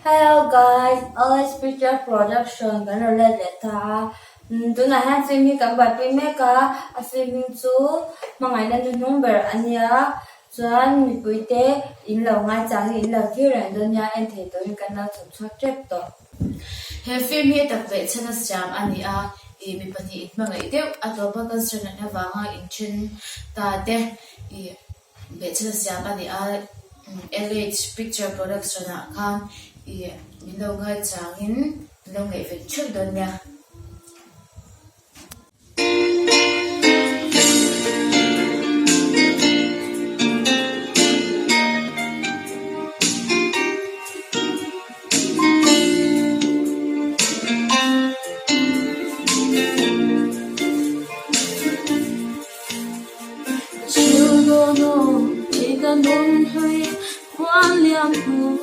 Hello guys, always picture production kan rồi lên để ta tụi này han swimming các bạn pin mấy cả swimming chú mà ngày nay tụi number anh nhá chuan mi puite in lo nga chang in lo thlir ran don ya en thei to in kan na chum trep to he film hi tak ve chana jam ani a I mi pani it mangai deu atopa construction na wanga in chin ta te I ve chana jam ani a LH picture production na khan I minlo ngai changin minlo ngai ve chuk don ya nôn hơi hoa liang hu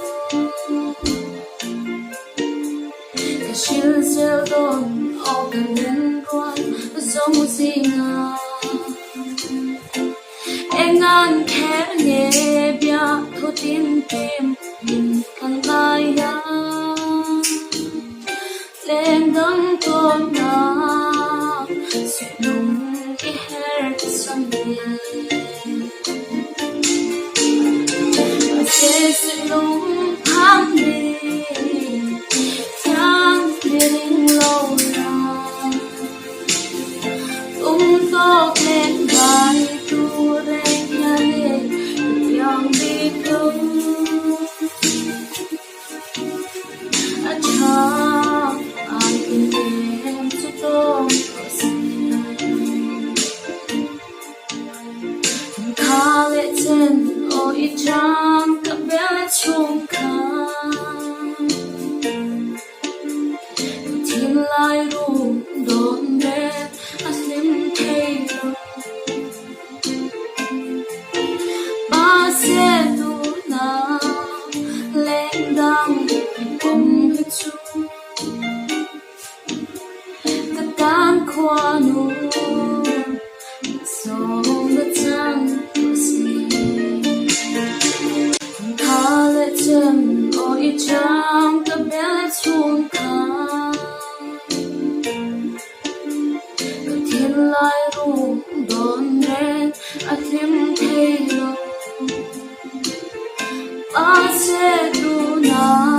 cái chiều gieo đón ở gần bên quan giống gì ngà em ngàn khẽ nhẹ bia thu tin tim nhìn khăn tay ya lên đắng con na sự nung cái hair sâm sự lung thang đi thang đi lâu lắm to lên vai tu reng nhà lên yang đi đâu cha ai tin em cho tôi khá lệ chân ôi chang các bé chung khang thiên lai ru đón bé lim thay rồi ba xe tu na lên đăng bông hết chung các tan khoa nu sông đất trăng chân ôi chang các bé chung khang các thiên lai ru đón đến lim thay rồi ba xe tu na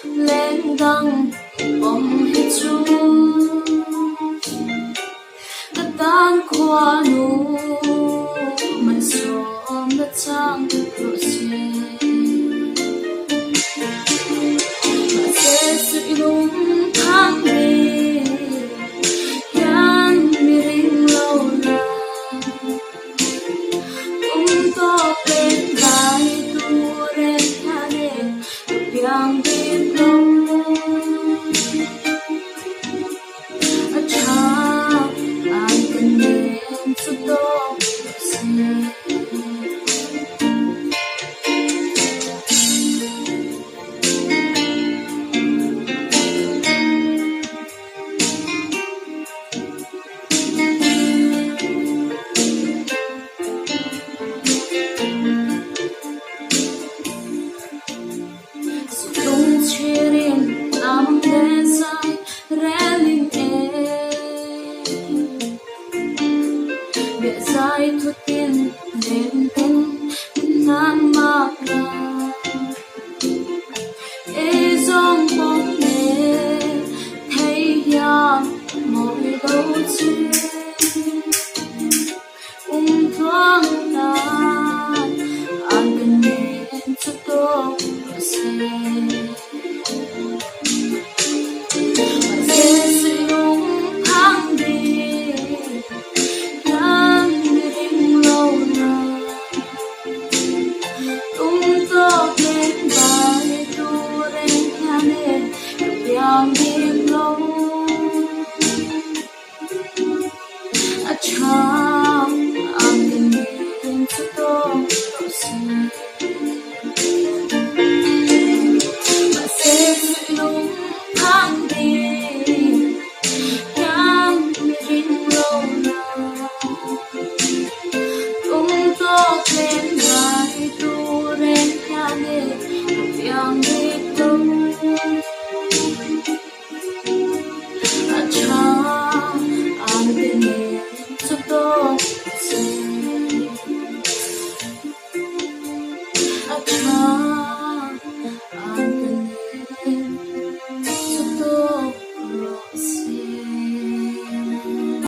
lên đăng bông hết chung các tan khoa nu mình sông đất trăng rồi sự lung thang đi yan mi ring lâu na to lên vai tu ren ha ne yang đi đâu cha ai cần đến chút đó thu tiên đến tên nan mạc ê dòng bóng nề thấy ya mỗi đâu chưa thoáng tan an cần đến cho tôi sự lung thang đi to lên vai tu reng nhà lên yang đi